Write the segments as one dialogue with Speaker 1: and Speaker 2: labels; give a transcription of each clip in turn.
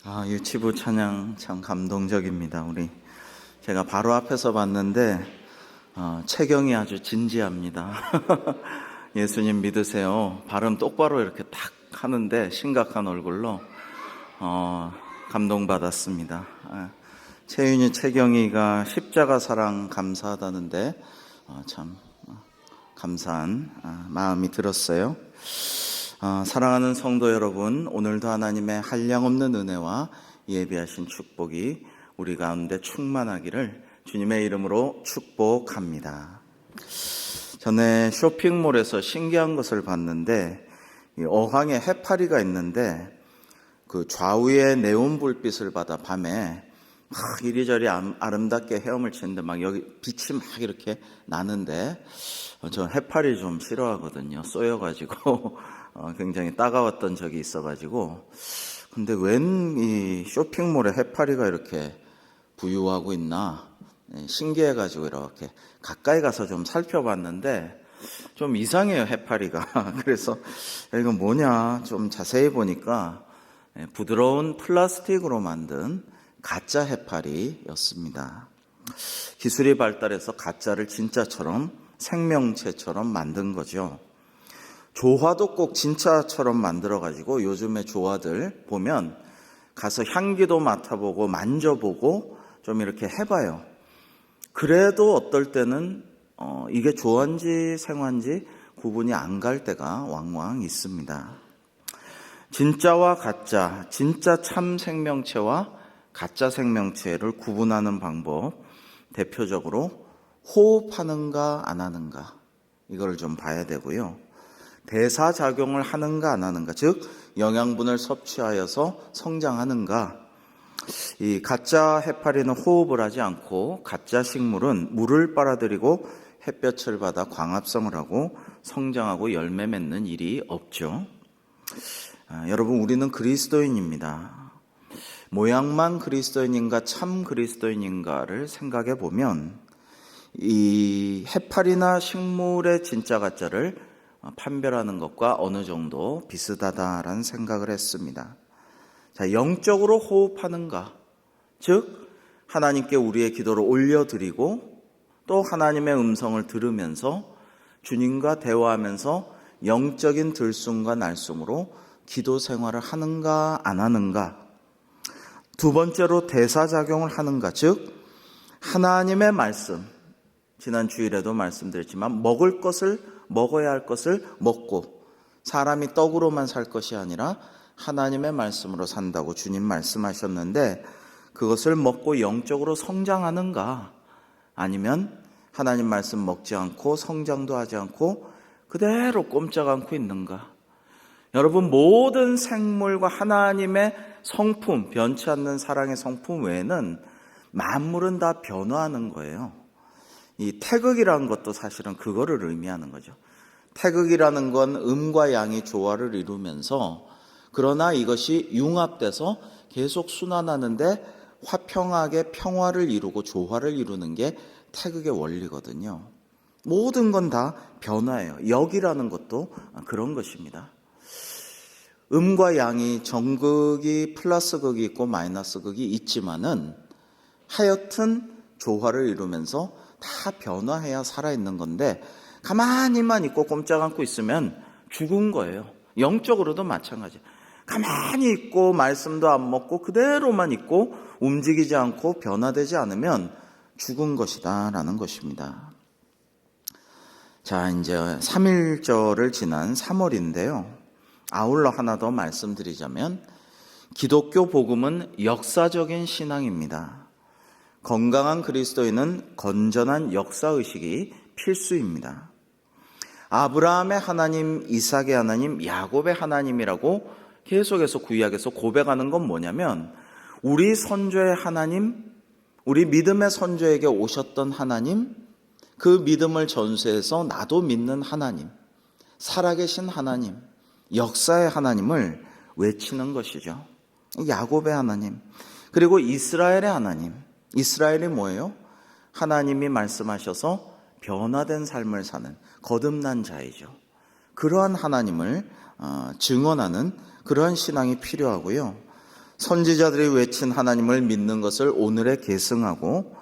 Speaker 1: 유치부 찬양 참 감동적입니다. 제가 바로 앞에서 봤는데 체경이 아주 진지합니다. 예수님 믿으세요. 발음 똑바로 이렇게 탁 하는데 심각한 얼굴로 감동받았습니다. 채윤이 채경이가 십자가 사랑 감사하다는데 참 감사한 마음이 들었어요. 사랑하는 성도 여러분, 오늘도 하나님의 한량없는 은혜와 예비하신 축복이 우리 가운데 충만하기를 주님의 이름으로 축복합니다. 전에 쇼핑몰에서 신기한 것을 봤는데 어항에 해파리가 있는데 그 좌우에 네온 불빛을 받아 밤에 막 이리저리 아름답게 헤엄을 치는데 막 여기 빛이 막 이렇게 나는데 저 해파리 좀 싫어하거든요. 쏘여가지고 굉장히 따가웠던 적이 있어가지고. 근데 웬 이 쇼핑몰에 해파리가 이렇게 부유하고 있나 신기해가지고 이렇게 가까이 가서 좀 살펴봤는데 좀 이상해요, 해파리가. 그래서 이건 뭐냐 좀 자세히 보니까 부드러운 플라스틱으로 만든 가짜 해파리였습니다. 기술이 발달해서 가짜를 진짜처럼 생명체처럼 만든 거죠. 조화도 꼭 진짜처럼 만들어가지고 요즘에 조화들 보면 가서 향기도 맡아보고 만져보고 좀 이렇게 해봐요. 그래도 어떨 때는 이게 조화인지 생화인지 구분이 안 갈 때가 왕왕 있습니다. 진짜와 가짜, 진짜 참 생명체와 가짜 생명체를 구분하는 방법, 대표적으로 호흡하는가 안 하는가 이걸 좀 봐야 되고요. 대사작용을 하는가 안 하는가, 즉 영양분을 섭취하여서 성장하는가. 이 가짜 해파리는 호흡을 하지 않고 가짜 식물은 물을 빨아들이고 햇볕을 받아 광합성을 하고 성장하고 열매 맺는 일이 없죠. 여러분, 우리는 그리스도인입니다. 모양만 그리스도인인가 참 그리스도인인가를 생각해 보면 이 해파리나 식물의 진짜 가짜를 판별하는 것과 어느 정도 비슷하다라는 생각을 했습니다. 자, 영적으로 호흡하는가, 즉 하나님께 우리의 기도를 올려드리고 또 하나님의 음성을 들으면서 주님과 대화하면서 영적인 들숨과 날숨으로 기도 생활을 하는가 안 하는가. 두 번째로 대사작용을 하는가, 즉 하나님의 말씀, 지난 주일에도 말씀드렸지만 먹어야 할 것을 먹고 사람이 떡으로만 살 것이 아니라 하나님의 말씀으로 산다고 주님 말씀하셨는데 그것을 먹고 영적으로 성장하는가, 아니면 하나님 말씀 먹지 않고 성장도 하지 않고 그대로 꼼짝 않고 있는가. 여러분, 모든 생물과 하나님의 성품, 변치 않는 사랑의 성품 외에는 만물은 다 변화하는 거예요. 이 태극이라는 것도 사실은 그거를 의미하는 거죠. 태극이라는 건 음과 양이 조화를 이루면서, 그러나 이것이 융합돼서 계속 순환하는데 화평하게 평화를 이루고 조화를 이루는 게 태극의 원리거든요. 모든 건 다 변화예요. 역이라는 것도 그런 것입니다. 음과 양이 정극이 플러스 극이 있고 마이너스 극이 있지만은 하여튼 조화를 이루면서 다 변화해야 살아있는 건데 가만히만 있고 꼼짝 않고 있으면 죽은 거예요. 영적으로도 마찬가지. 가만히 있고 말씀도 안 먹고 그대로만 있고 움직이지 않고 변화되지 않으면 죽은 것이다 라는 것입니다. 자, 이제 3.1절을 지난 3월인데요. 아울러 하나 더 말씀드리자면 기독교 복음은 역사적인 신앙입니다. 건강한 그리스도인은 건전한 역사의식이 필수입니다. 아브라함의 하나님, 이삭의 하나님, 야곱의 하나님이라고 계속해서 구약에서 고백하는 건 뭐냐면 우리 선조의 하나님, 우리 믿음의 선조에게 오셨던 하나님, 그 믿음을 전수해서 나도 믿는 하나님, 살아계신 하나님, 역사의 하나님을 외치는 것이죠. 야곱의 하나님, 그리고 이스라엘의 하나님. 이스라엘이 뭐예요? 하나님이 말씀하셔서 변화된 삶을 사는 거듭난 자이죠. 그러한 하나님을 증언하는 그러한 신앙이 필요하고요. 선지자들이 외친 하나님을 믿는 것을 오늘에 계승하고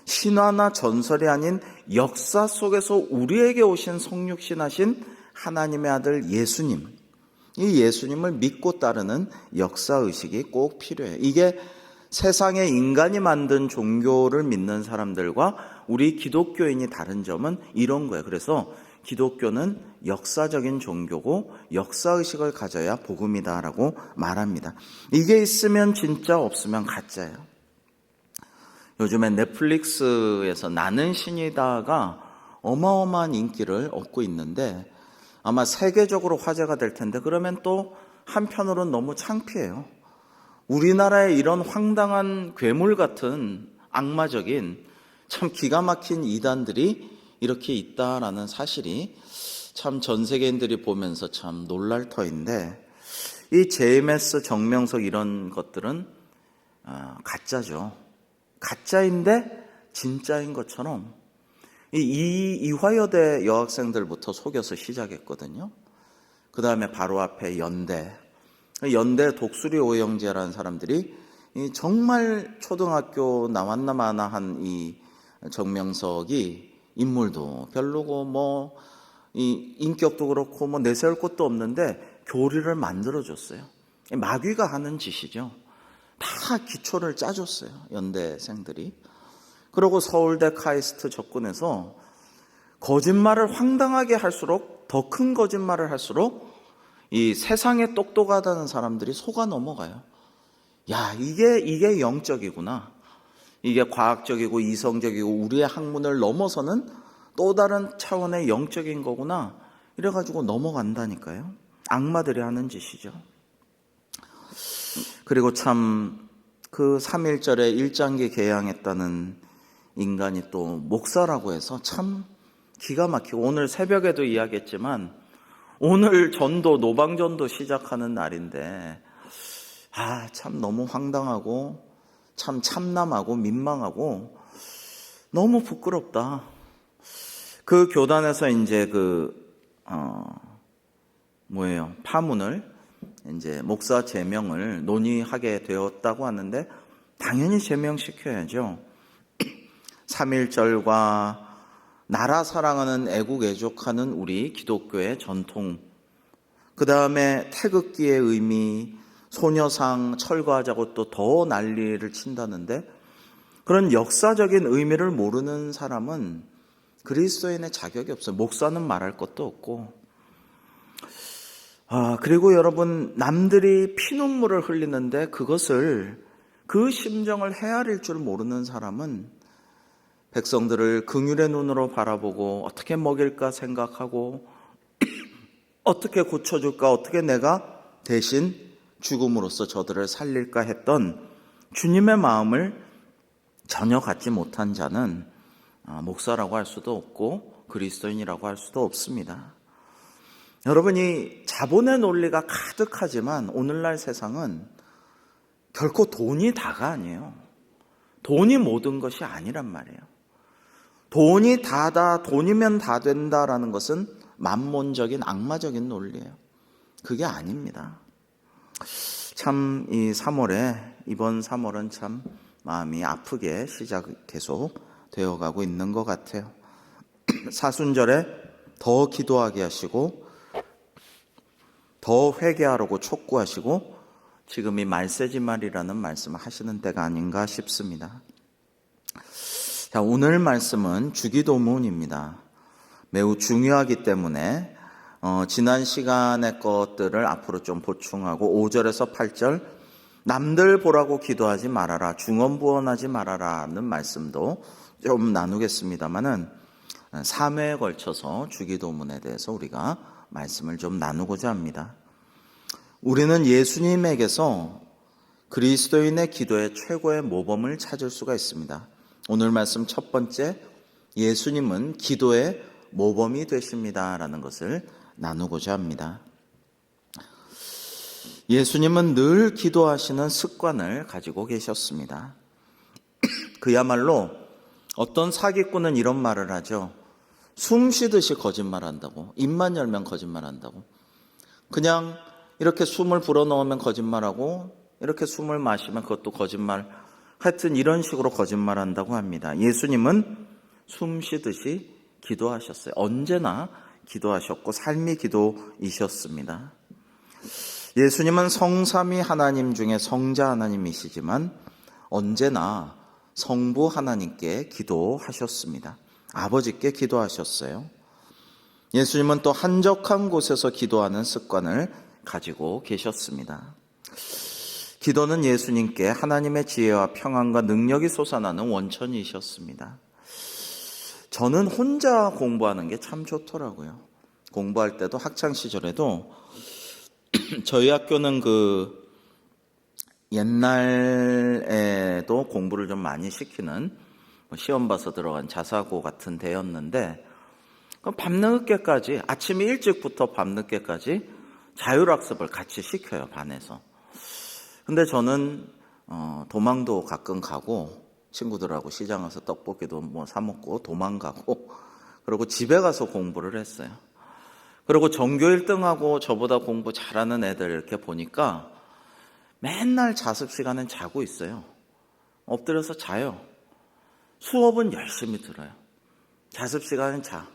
Speaker 1: 신화나 전설이 아닌 역사 속에서 우리에게 오신 성육신하신 하나님의 아들 예수님, 이 예수님을 믿고 따르는 역사의식이 꼭 필요해요. 이게 세상의 인간이 만든 종교를 믿는 사람들과 우리 기독교인이 다른 점은 이런 거예요. 그래서 기독교는 역사적인 종교고 역사의식을 가져야 복음이다라고 말합니다. 이게 있으면 진짜, 없으면 가짜예요. 요즘에 넷플릭스에서 나는 신이다가 어마어마한 인기를 얻고 있는데 아마 세계적으로 화제가 될 텐데, 그러면 또 한편으로는 너무 창피해요. 우리나라에 이런 황당한 괴물 같은 악마적인 참 기가 막힌 이단들이 이렇게 있다라는 사실이 참 전 세계인들이 보면서 참 놀랄 터인데, 이 JMS, 정명석 이런 것들은 가짜죠. 가짜인데 진짜인 것처럼 이 이화여대 여학생들부터 속여서 시작했거든요. 그 다음에 바로 앞에 연대 독수리 오영재라는 사람들이 정말 초등학교 나왔나 마나 한 이 정명석이 인물도 별로고 뭐 이 인격도 그렇고 뭐 내세울 것도 없는데 교리를 만들어줬어요. 마귀가 하는 짓이죠. 다 기초를 짜줬어요, 연대생들이. 그리고 서울대 카이스트 접근해서 거짓말을 황당하게 할수록, 더 큰 거짓말을 할수록 이 세상에 똑똑하다는 사람들이 속아 넘어가요. 야, 이게 영적이구나. 이게 과학적이고 이성적이고 우리의 학문을 넘어서는 또 다른 차원의 영적인 거구나. 이래가지고 넘어간다니까요. 악마들이 하는 짓이죠. 그리고 참 그 3.1절에 일장기 개양했다는 인간이 또 목사라고 해서 참 기가 막히고, 오늘 새벽에도 이야기했지만 오늘 전도, 노방전도 시작하는 날인데 참 너무 황당하고 참 참남하고 민망하고 너무 부끄럽다. 그 교단에서 이제 파문을 이제 목사 제명을 논의하게 되었다고 하는데 당연히 제명시켜야죠. 3.1절과 나라 사랑하는 애국 애족하는 우리 기독교의 전통, 그 다음에 태극기의 의미, 소녀상 철거하자고 또 더 난리를 친다는데, 그런 역사적인 의미를 모르는 사람은 그리스도인의 자격이 없어요. 목사는 말할 것도 없고. 그리고 여러분, 남들이 피눈물을 흘리는데 그것을, 그 심정을 헤아릴 줄 모르는 사람은 백성들을 긍휼의 눈으로 바라보고 어떻게 먹일까 생각하고 어떻게 고쳐줄까, 어떻게 내가 대신 죽음으로써 저들을 살릴까 했던 주님의 마음을 전혀 갖지 못한 자는 목사라고 할 수도 없고 그리스도인이라고 할 수도 없습니다. 여러분이 자본의 논리가 가득하지만 오늘날 세상은 결코 돈이 다가 아니에요. 돈이 모든 것이 아니란 말이에요. 돈이 다다, 돈이면 다 된다라는 것은 만몬적인 악마적인 논리예요. 그게 아닙니다. 참 이번 3월은 참 마음이 아프게 계속 되어가고 있는 것 같아요. 사순절에 더 기도하게 하시고 더 회개하라고 촉구하시고 지금 이 말세지말이라는 말씀을 하시는 때가 아닌가 싶습니다. 자, 오늘 말씀은 주기도문입니다. 매우 중요하기 때문에 지난 시간의 것들을 앞으로 좀 보충하고 5절에서 8절 남들 보라고 기도하지 말아라, 중언부언하지 말아라는 말씀도 좀 나누겠습니다만은 3회에 걸쳐서 주기도문에 대해서 우리가 말씀을 좀 나누고자 합니다. 우리는 예수님에게서 그리스도인의 기도의 최고의 모범을 찾을 수가 있습니다. 오늘 말씀 첫 번째, 예수님은 기도의 모범이 되십니다라는 것을 나누고자 합니다. 예수님은 늘 기도하시는 습관을 가지고 계셨습니다. 그야말로 어떤 사기꾼은 이런 말을 하죠. 숨 쉬듯이 거짓말한다고. 입만 열면 거짓말한다고. 그냥 이렇게 숨을 불어넣으면 거짓말하고 이렇게 숨을 마시면 그것도 거짓말. 하여튼 이런 식으로 거짓말한다고 합니다. 예수님은 숨 쉬듯이 기도하셨어요. 언제나 기도하셨고 삶이 기도이셨습니다. 예수님은 성삼위 하나님 중에 성자 하나님이시지만 언제나 성부 하나님께 기도하셨습니다. 아버지께 기도하셨어요. 예수님은 또 한적한 곳에서 기도하는 습관을 가지고 계셨습니다. 기도는 예수님께 하나님의 지혜와 평안과 능력이 솟아나는 원천이셨습니다. 저는 혼자 공부하는 게 참 좋더라고요. 공부할 때도 학창 시절에도 저희 학교는 옛날에도 공부를 좀 많이 시키는 시험 봐서 들어간 자사고 같은 데였는데 밤늦게까지 아침 일찍부터 밤늦게까지 자율학습을 같이 시켜요, 반에서. 근데 저는 도망도 가끔 가고 친구들하고 시장 가서 떡볶이도 사 먹고 도망가고 그리고 집에 가서 공부를 했어요. 그리고 전교 1등하고 저보다 공부 잘하는 애들 이렇게 보니까 맨날 자습 시간엔 자고 있어요. 엎드려서 자요. 수업은 열심히 들어요. 자습 시간엔 자.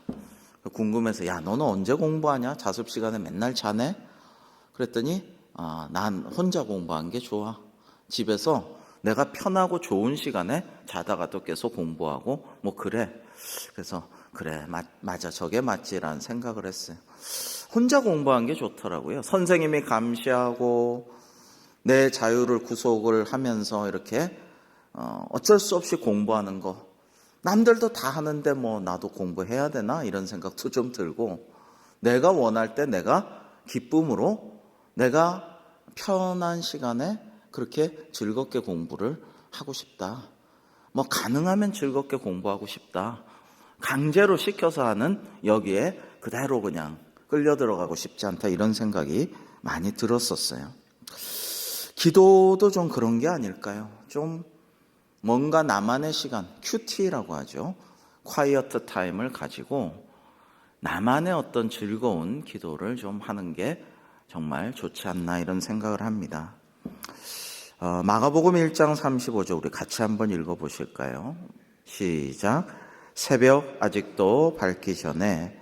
Speaker 1: 궁금해서 야, 너는 언제 공부하냐? 자습 시간에 맨날 자네? 그랬더니 난 혼자 공부한 게 좋아. 집에서 내가 편하고 좋은 시간에 자다가도 계속 공부하고 그래. 그래서 그래 맞아 저게 맞지라는 생각을 했어요. 혼자 공부한 게 좋더라고요. 선생님이 감시하고 내 자유를 구속을 하면서 이렇게 어쩔 수 없이 공부하는 거, 남들도 다 하는데 나도 공부해야 되나 이런 생각도 좀 들고, 내가 원할 때 내가 기쁨으로 내가 편한 시간에 그렇게 즐겁게 공부를 하고 싶다. 가능하면 즐겁게 공부하고 싶다. 강제로 시켜서 하는 여기에 그대로 그냥 끌려 들어가고 싶지 않다, 이런 생각이 많이 들었었어요. 기도도 좀 그런 게 아닐까요? 좀 뭔가 나만의 시간, 큐티라고 하죠. 콰이어트 타임을 가지고 나만의 어떤 즐거운 기도를 좀 하는 게 정말 좋지 않나, 이런 생각을 합니다. 마가복음 1장 35절 우리 같이 한번 읽어보실까요? 시작. 새벽 아직도 밝기 전에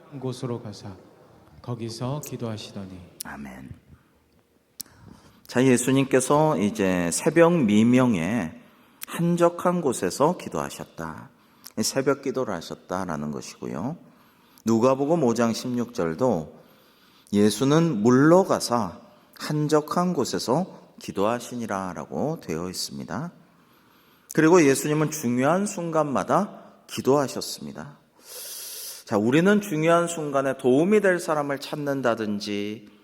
Speaker 2: 한 곳으로 가사 거기서 기도하시더니.
Speaker 1: 아멘. 자, 예수님께서 이제 새벽 미명에 한적한 곳에서 기도하셨다. 새벽 기도를 하셨다라는 것이고요. 누가복음 5장 16절도 예수는 물러가사 한적한 곳에서 기도하시니라라고 되어 있습니다. 그리고 예수님은 중요한 순간마다 기도하셨습니다. 자, 우리는 중요한 순간에 도움이 될 사람을 찾는다든지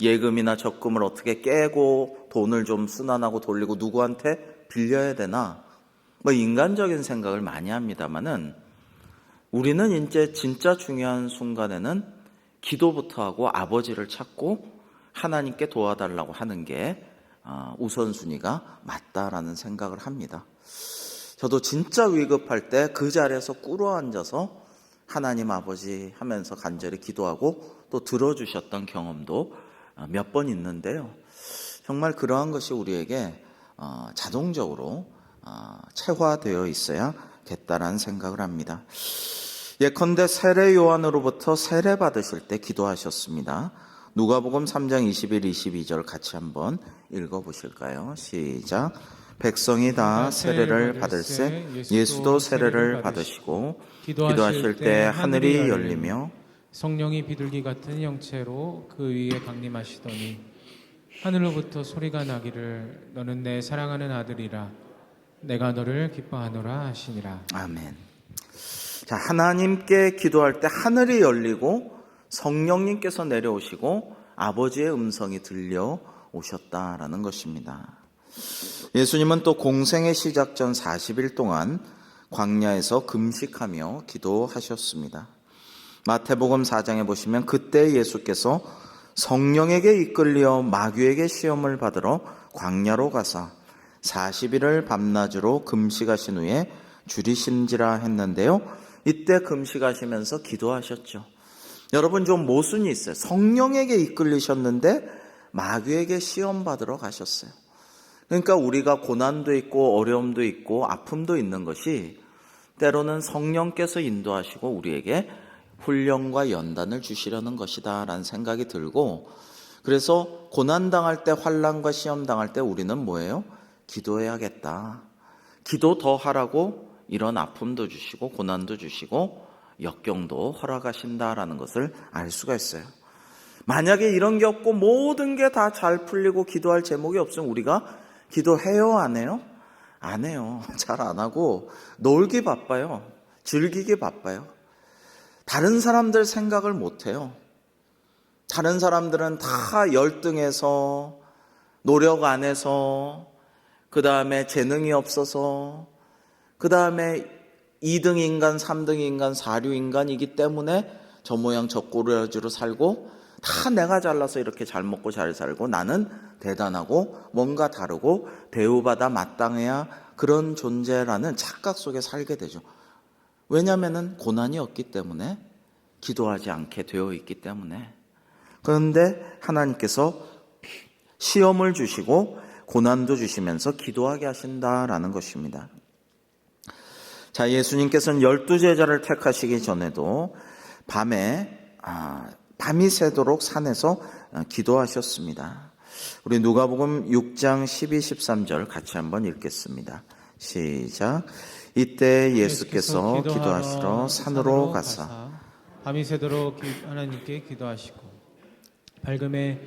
Speaker 1: 예금이나 적금을 어떻게 깨고 돈을 좀 순환하고 돌리고 누구한테 빌려야 되나, 인간적인 생각을 많이 합니다만은 우리는 이제 진짜 중요한 순간에는 기도부터 하고 아버지를 찾고 하나님께 도와달라고 하는 게 우선순위가 맞다라는 생각을 합니다. 저도 진짜 위급할 때 그 자리에서 꿇어앉아서 하나님 아버지 하면서 간절히 기도하고 또 들어주셨던 경험도 몇 번 있는데요. 정말 그러한 것이 우리에게 자동적으로 체화되어 있어야겠다라는 생각을 합니다. 예컨대 세례 요한으로부터 세례 받으실 때 기도하셨습니다. 누가복음 3장 21, 22절 같이 한번 읽어보실까요? 시작. 백성이 다 세례를 받을세 예수도 세례를 받으시고 기도하실 때 하늘이 열리며
Speaker 2: 성령이 비둘기 같은 형체로 그 위에 강림하시더니 하늘로부터 소리가 나기를 너는 내 사랑하는 아들이라 내가 너를 기뻐하노라 하시니라.
Speaker 1: 아멘. 자, 하나님께 기도할 때 하늘이 열리고 성령님께서 내려오시고 아버지의 음성이 들려오셨다라는 것입니다. 예수님은 또 공생의 시작 전 40일 동안 광야에서 금식하며 기도하셨습니다. 마태복음 4장에 보시면 그때 예수께서 성령에게 이끌려 마귀에게 시험을 받으러 광야로 가사 40일을 밤낮으로 금식하신 후에 줄이신지라 했는데요. 이때 금식하시면서 기도하셨죠. 여러분, 좀 모순이 있어요. 성령에게 이끌리셨는데 마귀에게 시험 받으러 가셨어요. 그러니까 우리가 고난도 있고 어려움도 있고 아픔도 있는 것이 때로는 성령께서 인도하시고 우리에게 훈련과 연단을 주시려는 것이다 라는 생각이 들고, 그래서 고난당할 때, 환난과 시험 당할 때 우리는 뭐예요? 기도해야겠다. 기도 더 하라고 이런 아픔도 주시고 고난도 주시고 역경도 허락하신다라는 것을 알 수가 있어요. 만약에 이런 게 없고 모든 게 다 잘 풀리고 기도할 제목이 없으면 우리가 기도해요, 안 해요? 안 해요. 잘 안 하고 놀기 바빠요. 즐기기 바빠요. 다른 사람들 생각을 못 해요. 다른 사람들은 다 열등해서, 노력 안 해서, 그 다음에 재능이 없어서, 그 다음에 2등 인간, 3등 인간, 4류 인간이기 때문에 저 모양 저 꼬라지로 살고, 다 내가 잘나서 이렇게 잘 먹고 잘 살고, 나는 대단하고 뭔가 다르고 대우받아 마땅해야 그런 존재라는 착각 속에 살게 되죠. 왜냐하면 고난이 없기 때문에, 기도하지 않게 되어 있기 때문에. 그런데 하나님께서 시험을 주시고 고난도 주시면서 기도하게 하신다라는 것입니다. 자, 예수님께서는 12제자를 택하시기 전에도 밤이 새도록 산에서 기도하셨습니다. 우리 누가복음 6장 12, 13절 같이 한번 읽겠습니다. 시작. 이때 예수께서 기도하시러 산으로 가사
Speaker 2: 밤이 새도록 하나님께 기도하시고 밝음에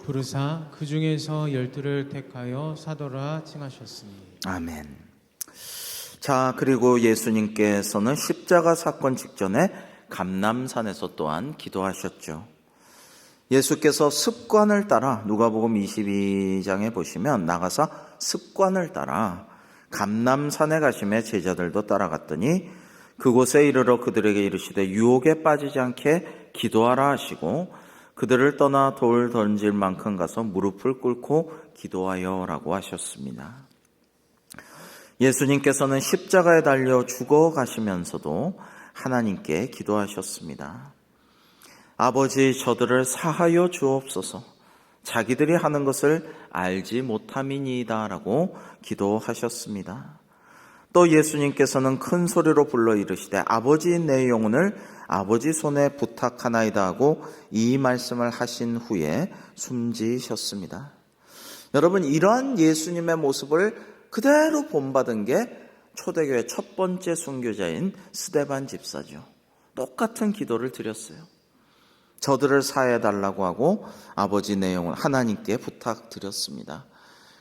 Speaker 2: 부르사 그 중에서 12를 택하여 사도라 칭하셨으니.
Speaker 1: 아멘. 자, 그리고 예수님께서는 십자가 사건 직전에 감람산에서 또한 기도하셨죠. 예수께서 습관을 따라, 누가복음 22장에 보시면 나가사 습관을 따라 감람산에 가심에 제자들도 따라갔더니 그곳에 이르러 그들에게 이르시되 유혹에 빠지지 않게 기도하라 하시고 그들을 떠나 돌 던질 만큼 가서 무릎을 꿇고 기도하여라고 하셨습니다. 예수님께서는 십자가에 달려 죽어가시면서도 하나님께 기도하셨습니다. 아버지, 저들을 사하여 주옵소서. 자기들이 하는 것을 알지 못함이니이다 라고 기도하셨습니다. 또 예수님께서는 큰 소리로 불러 이르시되 아버지, 내 영혼을 아버지 손에 부탁하나이다 하고 이 말씀을 하신 후에 숨지셨습니다. 여러분, 이러한 예수님의 모습을 그대로 본받은 게 초대교회 첫 번째 순교자인 스데반 집사죠. 똑같은 기도를 드렸어요. 저들을 사해달라고 하고 아버지, 내 영혼 하나님께 부탁드렸습니다.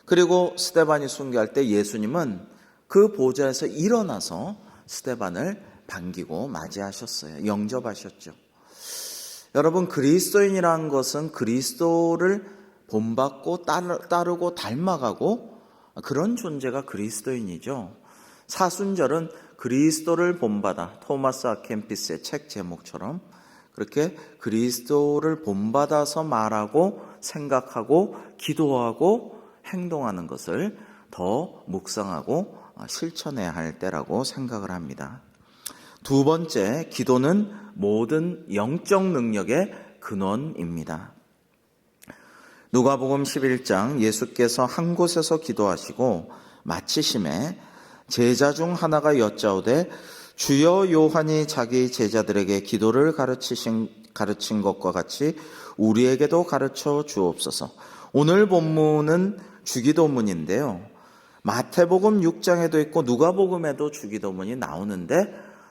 Speaker 1: 그리고 스데반이 순교할 때 예수님은 그 보좌에서 일어나서 스데반을 반기고 맞이하셨어요. 영접하셨죠. 여러분, 그리스도인이라는 것은 그리스도를 본받고 따르고 닮아가고 그런 존재가 그리스도인이죠. 사순절은 그리스도를 본받아, 토마스 아켄피스의 책 제목처럼 그렇게 그리스도를 본받아서 말하고 생각하고 기도하고 행동하는 것을 더 묵상하고 실천해야 할 때라고 생각을 합니다. 두 번째, 기도는 모든 영적 능력의 근원입니다. 누가복음 11장 예수께서 한 곳에서 기도하시고 마치심에 제자 중 하나가 여짜오되 주여, 요한이 자기 제자들에게 기도를 가르친 것과 같이 우리에게도 가르쳐 주옵소서. 오늘 본문은 주기도문인데요. 마태복음 6장에도 있고 누가복음에도 주기도문이 나오는데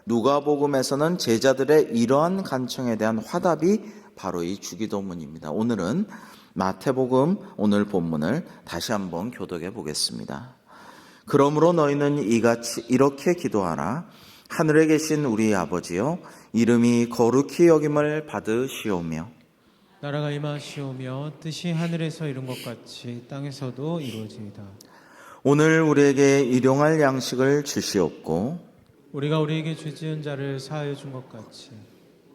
Speaker 1: 누가복음에서는 제자들의 이러한 간청에 대한 화답이 바로 이 주기도문입니다. 오늘은 마태복음 오늘 본문을 다시 한번 교독해 보겠습니다. 그러므로 너희는 이같이 이렇게 기도하라. 하늘에 계신 우리 아버지여, 이름이 거룩히 여김을 받으시오며
Speaker 2: 나라가 임하시오며 뜻이 하늘에서 이룬 것 같이 땅에서도 이루어지이다.
Speaker 1: 오늘 우리에게 일용할 양식을 주시옵고
Speaker 2: 우리가 우리에게 죄 지은 자를 사하여 준 것 같이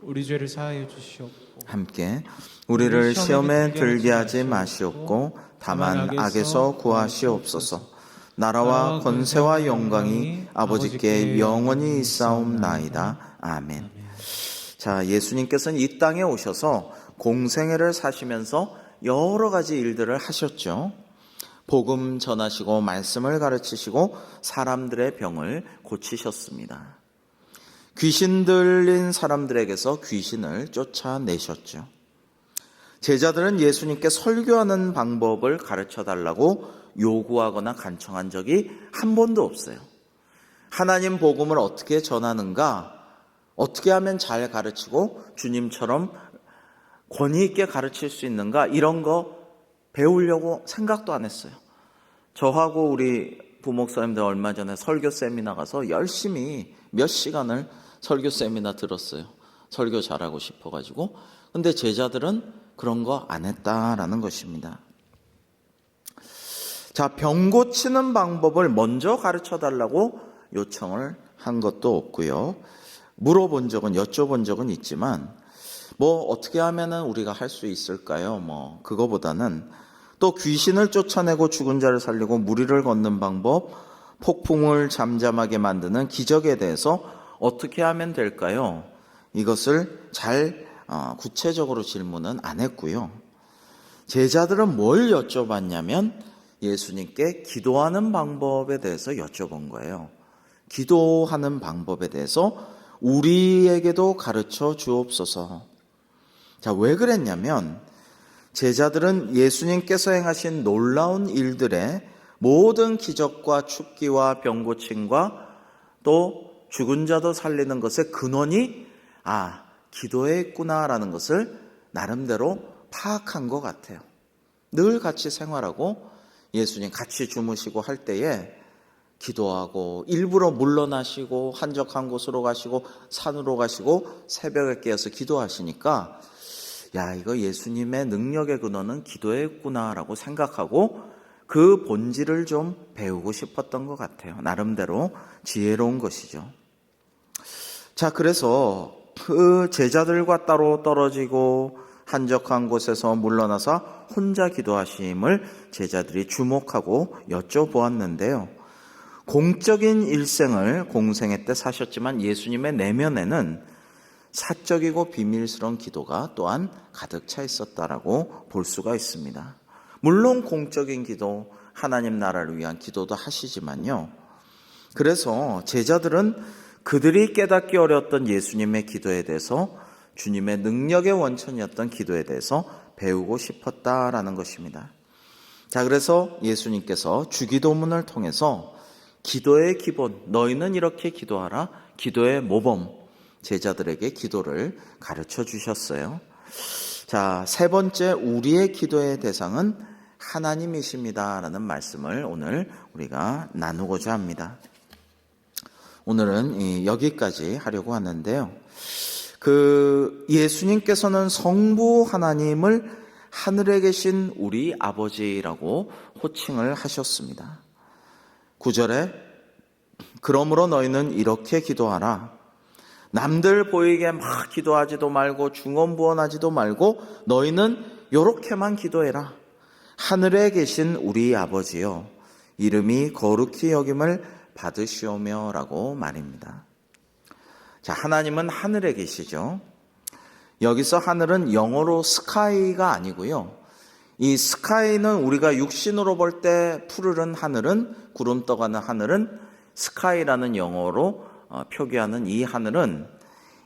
Speaker 2: 우리 죄를 사하여 주시옵고
Speaker 1: 함께 우리를 시험에 들게 하지 마시옵고 다만 악에서 구하시옵소서. 나라와 권세와 영광이 아버지께 영원히 있사옵나이다. 아멘. 자, 예수님께서는 이 땅에 오셔서 공생애를 사시면서 여러 가지 일들을 하셨죠. 복음 전하시고 말씀을 가르치시고 사람들의 병을 고치셨습니다. 귀신 들린 사람들에게서 귀신을 쫓아내셨죠. 제자들은 예수님께 설교하는 방법을 가르쳐 달라고 요구하거나 간청한 적이 한 번도 없어요. 하나님 복음을 어떻게 전하는가, 어떻게 하면 잘 가르치고 주님처럼 권위 있게 가르칠 수 있는가, 이런 거 배우려고 생각도 안 했어요. 저하고 우리 부목사님들 얼마 전에 설교 세미나 가서 열심히 몇 시간을 설교 세미나 들었어요. 설교 잘하고 싶어가지고. 근데 제자들은 그런 거 안 했다라는 것입니다. 자, 병 고치는 방법을 먼저 가르쳐 달라고 요청을 한 것도 없고요. 물어본 적은, 여쭤본 적은 있지만 뭐 어떻게 하면은 우리가 할 수 있을까요? 그거보다는 또 귀신을 쫓아내고 죽은 자를 살리고 무리를 걷는 방법, 폭풍을 잠잠하게 만드는 기적에 대해서 어떻게 하면 될까요? 이것을 잘 구체적으로 질문은 안 했고요. 제자들은 뭘 여쭤봤냐면 예수님께 기도하는 방법에 대해서 여쭤본 거예요. 기도하는 방법에 대해서 우리에게도 가르쳐 주옵소서. 자, 왜 그랬냐면 제자들은 예수님께서 행하신 놀라운 일들의 모든 기적과 축기와 병 고침과 또 죽은 자도 살리는 것의 근원이 기도에 있구나라는 것을 나름대로 파악한 것 같아요. 늘 같이 생활하고 예수님 같이 주무시고 할 때에 기도하고 일부러 물러나시고 한적한 곳으로 가시고 산으로 가시고 새벽에 깨어서 기도하시니까 이거 예수님의 능력의 근원은 기도에 있구나라고 생각하고 그 본질을 좀 배우고 싶었던 것 같아요. 나름대로 지혜로운 것이죠. 자, 그래서 그 제자들과 따로 떨어지고 한적한 곳에서 물러나서 혼자 기도하심을 제자들이 주목하고 여쭤보았는데요. 공적인 일생을 공생애 때 사셨지만 예수님의 내면에는 사적이고 비밀스러운 기도가 또한 가득 차 있었다라고 볼 수가 있습니다. 물론 공적인 기도, 하나님 나라를 위한 기도도 하시지만요. 그래서 제자들은 그들이 깨닫기 어려웠던 예수님의 기도에 대해서, 주님의 능력의 원천이었던 기도에 대해서 배우고 싶었다라는 것입니다. 자, 그래서 예수님께서 주기도문을 통해서 기도의 기본, 너희는 이렇게 기도하라, 기도의 모범, 제자들에게 기도를 가르쳐 주셨어요. 자, 세 번째, 우리의 기도의 대상은 하나님이십니다라는 말씀을 오늘 우리가 나누고자 합니다. 오늘은 여기까지 하려고 하는데요. 예수님께서는 성부 하나님을 하늘에 계신 우리 아버지라고 호칭을 하셨습니다. 9절에 그러므로 너희는 이렇게 기도하라. 남들 보이게 막 기도하지도 말고 중언부언하지도 말고 너희는 이렇게만 기도해라. 하늘에 계신 우리 아버지여, 이름이 거룩히 여김을 받으시오며 라고 말입니다. 자, 하나님은 하늘에 계시죠. 여기서 하늘은 영어로 스카이가 아니고요. 이 스카이는 우리가 육신으로 볼 때 푸르른 하늘은, 구름 떠가는 하늘은 스카이라는 영어로 표기하는 이 하늘은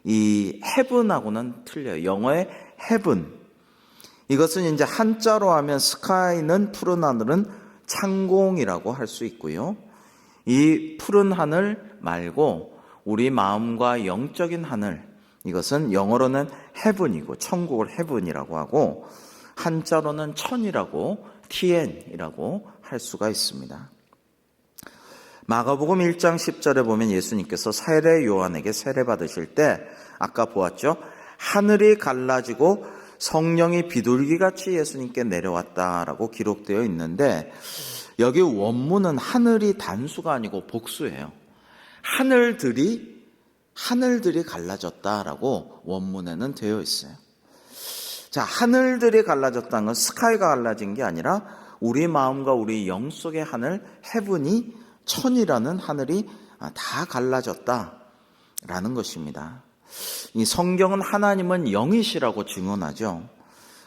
Speaker 1: 이 헤븐하고는 틀려요. 영어의 헤븐. 이것은 이제 한자로 하면 스카이는 푸른 하늘은 창공이라고 할 수 있고요. 이 푸른 하늘 말고 우리 마음과 영적인 하늘, 이것은 영어로는 헤븐이고 천국을 헤븐이라고 하고 한자로는 천이라고 티엔이라고 할 수가 있습니다. 마가복음 1장 10절에 보면 예수님께서 세례 요한에게 세례 받으실 때 아까 보았죠? 하늘이 갈라지고 성령이 비둘기같이 예수님께 내려왔다라고 기록되어 있는데 여기 원문은 하늘이 단수가 아니고 복수예요. 하늘들이 갈라졌다라고 원문에는 되어 있어요. 자, 하늘들이 갈라졌다는 건 스카이가 갈라진 게 아니라 우리 마음과 우리 영 속의 하늘, 헤븐이, 천이라는 하늘이 다 갈라졌다라는 것입니다. 이 성경은 하나님은 영이시라고 증언하죠.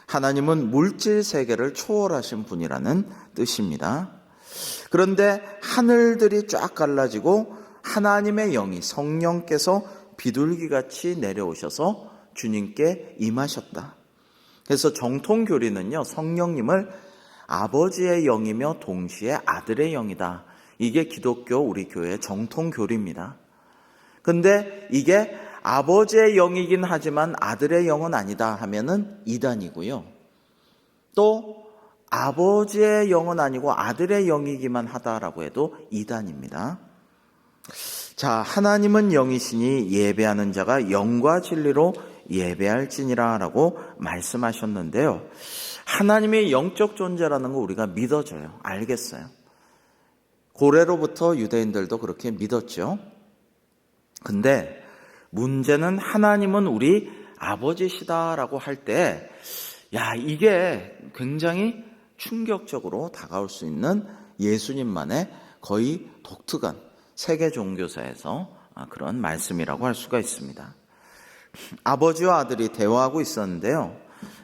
Speaker 1: 하나님은 물질 세계를 초월하신 분이라는 뜻입니다. 그런데 하늘들이 쫙 갈라지고 하나님의 영이 성령께서 비둘기같이 내려오셔서 주님께 임하셨다. 그래서 정통교리는요, 성령님을 아버지의 영이며 동시에 아들의 영이다. 이게 기독교 우리 교회의 정통교리입니다. 근데 이게 아버지의 영이긴 하지만 아들의 영은 아니다 하면은 이단이고요. 또 아버지의 영은 아니고 아들의 영이기만 하다라고 해도 이단입니다. 자, 하나님은 영이시니 예배하는 자가 영과 진리로 예배할지니라 라고 말씀하셨는데요. 하나님의 영적 존재라는 거 우리가 믿어져요. 알겠어요. 고래로부터 유대인들도 그렇게 믿었죠. 근데 문제는 하나님은 우리 아버지시다라고 할 때, 이게 굉장히 충격적으로 다가올 수 있는 예수님만의 거의 독특한 세계 종교사에서 그런 말씀이라고 할 수가 있습니다. 아버지와 아들이 대화하고 있었는데요.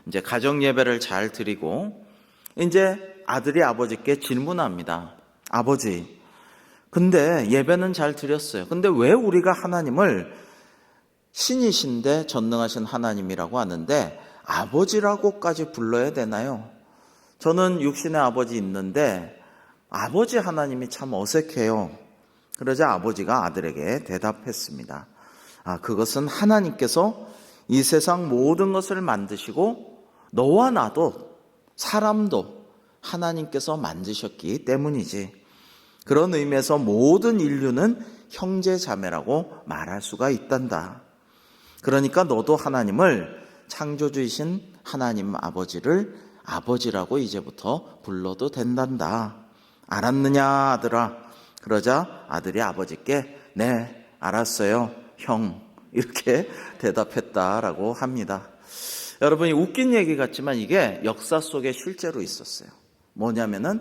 Speaker 1: 이제 가정 예배를 잘 드리고 이제 아들이 아버지께 질문합니다. 아버지, 근데 예배는 잘 드렸어요. 근데 왜 우리가 하나님을 신이신데 전능하신 하나님이라고 하는데 아버지라고까지 불러야 되나요? 저는 육신의 아버지 있는데 아버지 하나님이 참 어색해요. 그러자 아버지가 아들에게 대답했습니다. 그것은 하나님께서 이 세상 모든 것을 만드시고 너와 나도 사람도 하나님께서 만드셨기 때문이지. 그런 의미에서 모든 인류는 형제 자매라고 말할 수가 있단다. 그러니까 너도 하나님을 창조주이신 하나님 아버지를 아버지라고 이제부터 불러도 된단다. 알았느냐 아들아? 그러자 아들이 아버지께 네 알았어요 형 이렇게 대답했다라고 합니다. 여러분이 웃긴 얘기 같지만 이게 역사 속에 실제로 있었어요. 뭐냐면은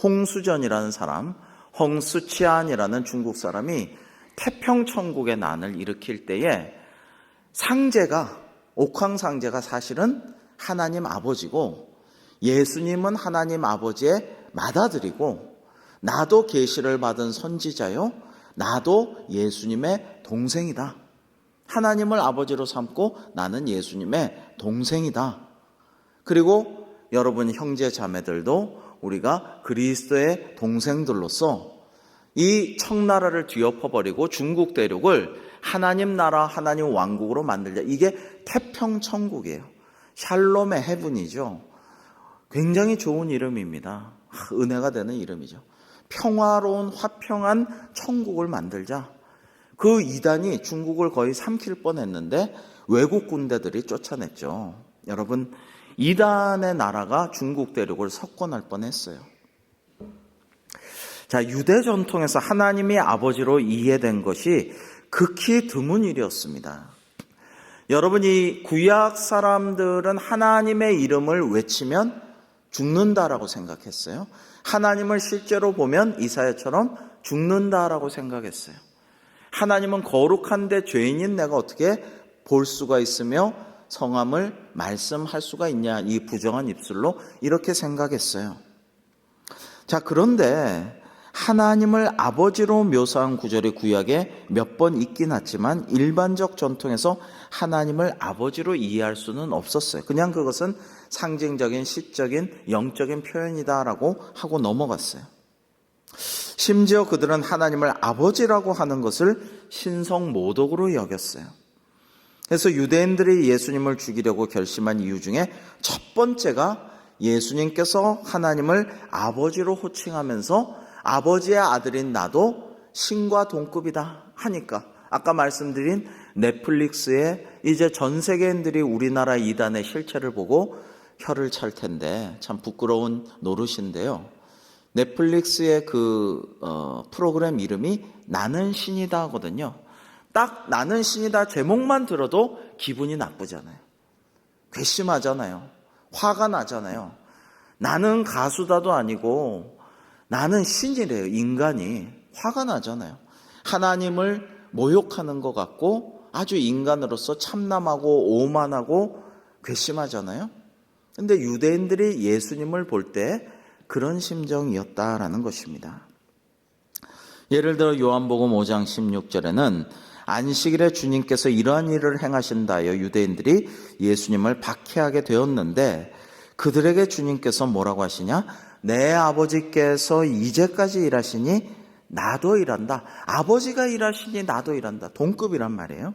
Speaker 1: 홍수전이라는 사람, 홍수치안이라는 중국 사람이 태평천국의 난을 일으킬 때에 상제가 옥황상제가 사실은 하나님 아버지고 예수님은 하나님 아버지의 맏아들이고 나도 계시를 받은 선지자요 나도 예수님의 동생이다. 하나님을 아버지로 삼고 나는 예수님의 동생이다. 그리고 여러분 형제 자매들도 우리가 그리스도의 동생들로서 이 청나라를 뒤엎어버리고 중국 대륙을 하나님 나라 하나님 왕국으로 만들자. 이게 태평천국이에요. 샬롬의 헤븐이죠. 굉장히 좋은 이름입니다. 은혜가 되는 이름이죠. 평화로운 화평한 천국을 만들자. 그 이단이 중국을 거의 삼킬 뻔했는데 외국 군대들이 쫓아냈죠. 여러분 이단의 나라가 중국 대륙을 석권할 뻔했어요. 자, 유대 전통에서 하나님이 아버지로 이해된 것이 극히 드문 일이었습니다. 여러분 이 구약 사람들은 하나님의 이름을 외치면 죽는다라고 생각했어요. 하나님을 실제로 보면 이사야처럼 죽는다라고 생각했어요. 하나님은 거룩한데 죄인인 내가 어떻게 볼 수가 있으며 성함을 말씀할 수가 있냐, 이 부정한 입술로 이렇게 생각했어요. 자, 그런데 하나님을 아버지로 묘사한 구절이 구약에 몇 번 있긴 하지만 일반적 전통에서 하나님을 아버지로 이해할 수는 없었어요. 그냥 그것은 상징적인 시적인 영적인 표현이다라고 하고 넘어갔어요. 심지어 그들은 하나님을 아버지라고 하는 것을 신성모독으로 여겼어요. 그래서 유대인들이 예수님을 죽이려고 결심한 이유 중에 첫 번째가 예수님께서 하나님을 아버지로 호칭하면서 아버지의 아들인 나도 신과 동급이다 하니까 아까 말씀드린 넷플릭스에 이제 전 세계인들이 우리나라 이단의 실체를 보고 혀를 찰 텐데 참 부끄러운 노릇인데요. 넷플릭스의 그 프로그램 이름이 나는 신이다 하거든요. 딱 나는 신이다 제목만 들어도 기분이 나쁘잖아요. 괘씸하잖아요. 화가 나잖아요. 나는 가수다도 아니고 나는 신이래요. 인간이. 화가 나잖아요. 하나님을 모욕하는 것 같고 아주 인간으로서 참남하고 오만하고 괘씸하잖아요. 근데 유대인들이 예수님을 볼 때 그런 심정이었다라는 것입니다. 예를 들어 요한복음 5장 16절에는 안식일에 주님께서 이러한 일을 행하신다여 유대인들이 예수님을 박해하게 되었는데 그들에게 주님께서 뭐라고 하시냐? 내 아버지께서 이제까지 일하시니 나도 일한다. 아버지가 일하시니 나도 일한다. 동급이란 말이에요.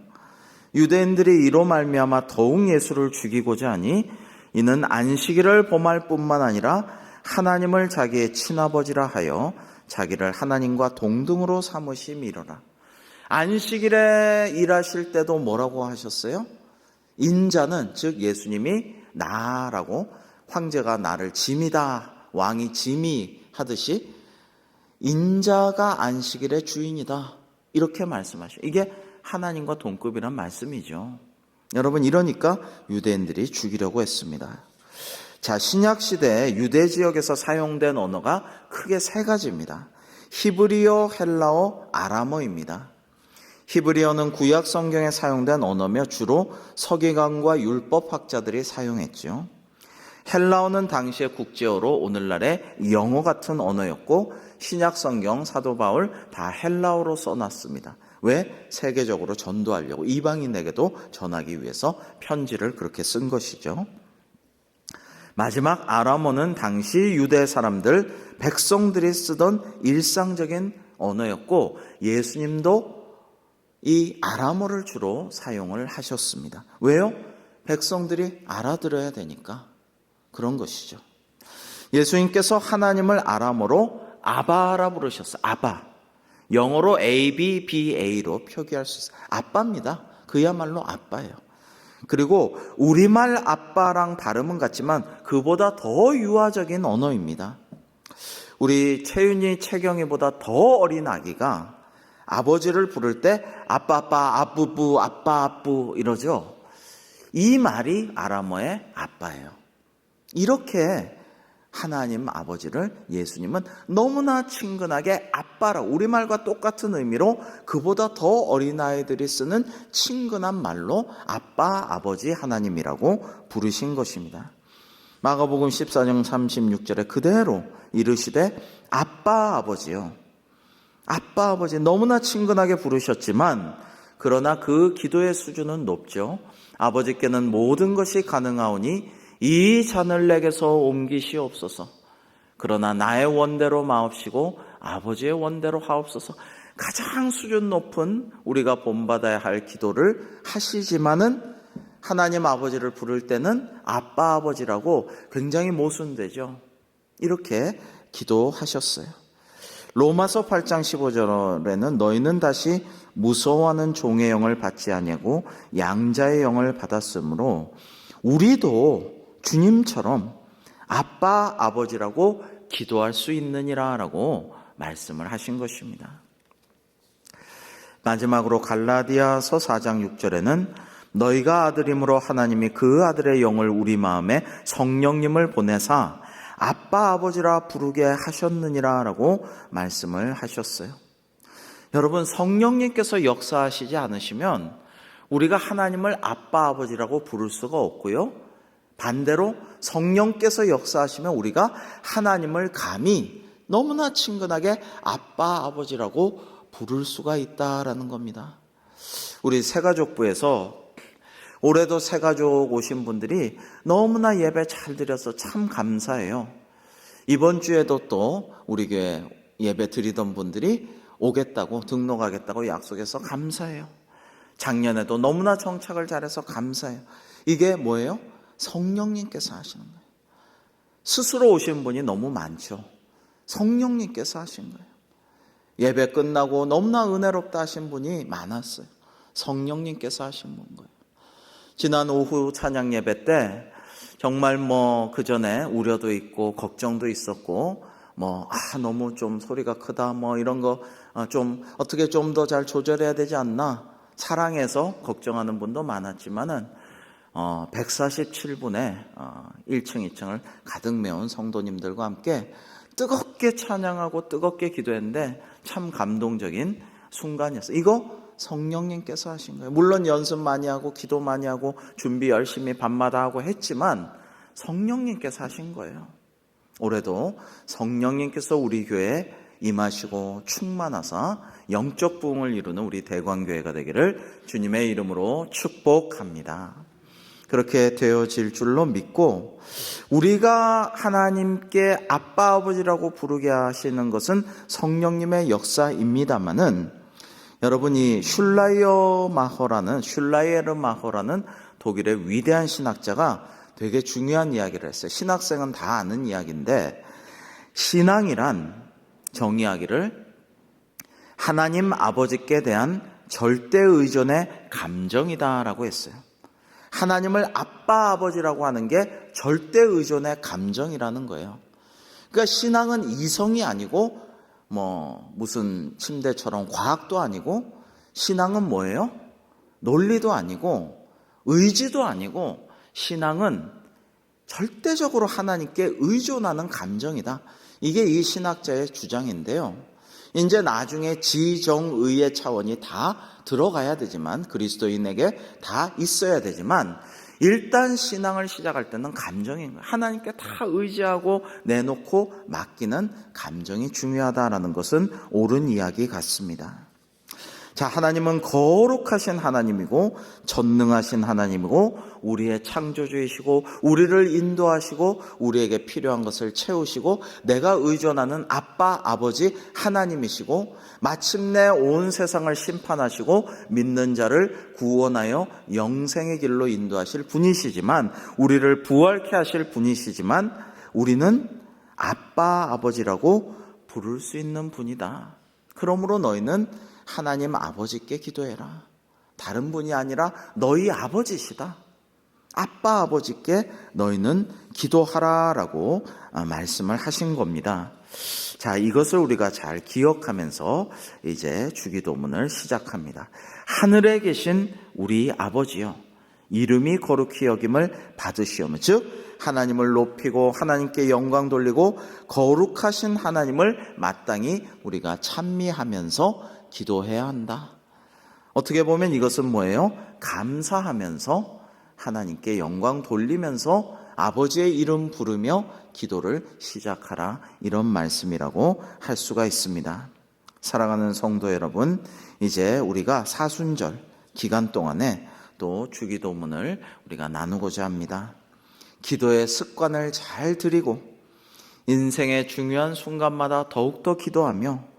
Speaker 1: 유대인들이 이로 말미암아 더욱 예수를 죽이고자 하니 이는 안식일을 범할 뿐만 아니라 하나님을 자기의 친아버지라 하여 자기를 하나님과 동등으로 삼으심이로라. 안식일에 일하실 때도 뭐라고 하셨어요? 인자는, 즉 예수님이 나라고, 황제가 나를 짐이다, 왕이 짐이 하듯이 인자가 안식일의 주인이다, 이렇게 말씀하셔요. 이게 하나님과 동급이란 말씀이죠. 여러분, 이러니까 유대인들이 죽이려고 했습니다. 자, 신약시대 유대 지역에서 사용된 언어가 크게 세 가지입니다. 히브리어, 헬라어, 아람어입니다. 히브리어는 구약 성경에 사용된 언어며 주로 서기관과 율법학자들이 사용했죠. 헬라어는 당시의 국제어로 오늘날의 영어 같은 언어였고 신약 성경, 사도 바울 다 헬라어로 써놨습니다. 왜? 세계적으로 전도하려고, 이방인에게도 전하기 위해서 편지를 그렇게 쓴 것이죠. 마지막 아람어는 당시 유대 사람들, 백성들이 쓰던 일상적인 언어였고 예수님도 이 아람어를 주로 사용을 하셨습니다. 왜요? 백성들이 알아들어야 되니까 그런 것이죠. 예수님께서 하나님을 아람어로 아바라 부르셨어요. 아바. 영어로 ABBA로 표기할 수 있어요. 아빠입니다. 그야말로 아빠예요. 그리고 우리말 아빠랑 발음은 같지만 그보다 더 유아적인 언어입니다. 우리 채윤이, 채경이보다 더 어린 아기가 아버지를 부를 때 아빠, 아빠, 아뿌뿌, 아빠, 아뿌 이러죠. 이 말이 아람어의 아빠예요. 이렇게 하나님 아버지를 예수님은 너무나 친근하게 아빠라, 우리말과 똑같은 의미로 그보다 더 어린 아이들이 쓰는 친근한 말로 아빠, 아버지 하나님이라고 부르신 것입니다. 마가복음 14장 36절에 그대로 이르시되 아빠, 아버지요. 아빠, 아버지 너무나 친근하게 부르셨지만 그러나 그 기도의 수준은 높죠. 아버지께는 모든 것이 가능하오니 이 잔을 내게서 옮기시옵소서. 그러나 나의 원대로 마옵시고 아버지의 원대로 하옵소서. 가장 수준 높은 우리가 본받아야 할 기도를 하시지만은 하나님 아버지를 부를 때는 아빠, 아버지라고 굉장히 모순되죠. 이렇게 기도하셨어요. 로마서 8장 15절에는 너희는 다시 무서워하는 종의 영을 받지 아니하고 양자의 영을 받았으므로 우리도 주님처럼 아빠, 아버지라고 기도할 수 있느니라 라고 말씀을 하신 것입니다. 마지막으로 갈라디아서 4장 6절에는 너희가 아들임으로 하나님이 그 아들의 영을 우리 마음에 성령님을 보내사 아빠, 아버지라 부르게 하셨느니라 라고 말씀을 하셨어요. 여러분, 성령님께서 역사하시지 않으시면 우리가 하나님을 아빠, 아버지라고 부를 수가 없고요. 반대로 성령께서 역사하시면 우리가 하나님을 감히 너무나 친근하게 아빠, 아버지라고 부를 수가 있다라는 겁니다. 우리 새가족부에서 올해도 새가족 오신 분들이 너무나 예배 잘 드려서 참 감사해요. 이번 주에도 또 우리 교회 예배 드리던 분들이 오겠다고, 등록하겠다고 약속해서 감사해요. 작년에도 너무나 정착을 잘해서 감사해요. 이게 뭐예요? 성령님께서 하시는 거예요. 스스로 오신 분이 너무 많죠. 성령님께서 하신 거예요. 예배 끝나고 너무나 은혜롭다 하신 분이 많았어요. 성령님께서 하신 거예요. 지난 오후 찬양 예배 때 정말 그 전에 우려도 있고 걱정도 있었고 너무 좀 소리가 크다 이런 거 좀 어떻게 좀 더 잘 조절해야 되지 않나 사랑해서 걱정하는 분도 많았지만은 147분의 1층, 2층을 가득 메운 성도님들과 함께 뜨겁게 찬양하고 뜨겁게 기도했는데 참 감동적인 순간이었어요. 이거 성령님께서 하신 거예요. 물론 연습 많이 하고 기도 많이 하고 준비 열심히 밤마다 하고 했지만 성령님께서 하신 거예요. 올해도 성령님께서 우리 교회에 임하시고 충만하사 영적 부흥을 이루는 우리 대광교회가 되기를 주님의 이름으로 축복합니다. 그렇게 되어질 줄로 믿고, 우리가 하나님께 아빠 아버지라고 부르게 하시는 것은 성령님의 역사입니다마는, 여러분이 슐라이에르 마허라는 독일의 위대한 신학자가 되게 중요한 이야기를 했어요. 신학생은 다 아는 이야기인데, 신앙이란 정의하기를 하나님 아버지께 대한 절대 의존의 감정이다라고 했어요. 하나님을 아빠 아버지라고 하는 게 절대 의존의 감정이라는 거예요. 그러니까 신앙은 이성이 아니고 무슨 침대처럼 과학도 아니고, 신앙은 뭐예요? 논리도 아니고 의지도 아니고, 신앙은 절대적으로 하나님께 의존하는 감정이다. 이게 이 신학자의 주장인데요. 이제 나중에 지정의의 차원이 다 들어가야 되지만, 그리스도인에게 다 있어야 되지만, 일단 신앙을 시작할 때는 감정인 거예요. 하나님께 다 의지하고 내놓고 맡기는 감정이 중요하다라는 것은 옳은 이야기 같습니다. 자, 하나님은 거룩하신 하나님이고 전능하신 하나님이고 우리의 창조주이시고 우리를 인도하시고 우리에게 필요한 것을 채우시고 내가 의존하는 아빠 아버지 하나님이시고, 마침내 온 세상을 심판하시고 믿는 자를 구원하여 영생의 길로 인도하실 분이시지만, 우리를 부활케 하실 분이시지만, 우리는 아빠 아버지라고 부를 수 있는 분이다. 그러므로 너희는 하나님 아버지께 기도해라. 다른 분이 아니라 너희 아버지시다. 아빠 아버지께 너희는 기도하라라고 말씀을 하신 겁니다. 자, 이것을 우리가 잘 기억하면서 이제 주기도문을 시작합니다. 하늘에 계신 우리 아버지여, 이름이 거룩히 여김을 받으시오며, 즉 하나님을 높이고 하나님께 영광 돌리고 거룩하신 하나님을 마땅히 우리가 찬미하면서 기도해야 한다. 어떻게 보면 이것은 뭐예요? 감사하면서 하나님께 영광 돌리면서 아버지의 이름 부르며 기도를 시작하라, 이런 말씀이라고 할 수가 있습니다. 사랑하는 성도 여러분, 이제 우리가 사순절 기간 동안에 또 주기도문을 우리가 나누고자 합니다. 기도의 습관을 잘 들이고 인생의 중요한 순간마다 더욱더 기도하며,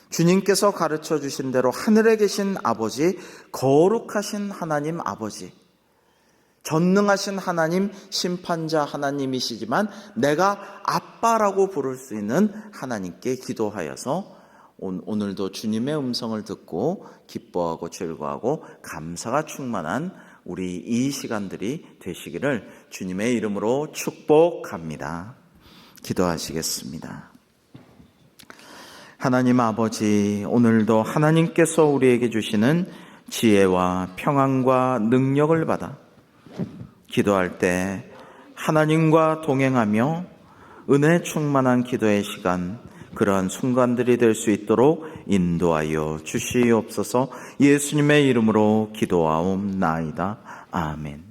Speaker 1: 주님께서 가르쳐 주신 대로 하늘에 계신 아버지, 거룩하신 하나님 아버지, 전능하신 하나님, 심판자 하나님이시지만 내가 아빠라고 부를 수 있는 하나님께 기도하여서 오늘도 주님의 음성을 듣고 기뻐하고 즐거워하고 감사가 충만한 우리 이 시간들이 되시기를 주님의 이름으로 축복합니다. 기도하시겠습니다. 하나님 아버지, 오늘도 하나님께서 우리에게 주시는 지혜와 평안과 능력을 받아 기도할 때 하나님과 동행하며 은혜 충만한 기도의 시간, 그러한 순간들이 될 수 있도록 인도하여 주시옵소서. 예수님의 이름으로 기도하옵나이다. 아멘.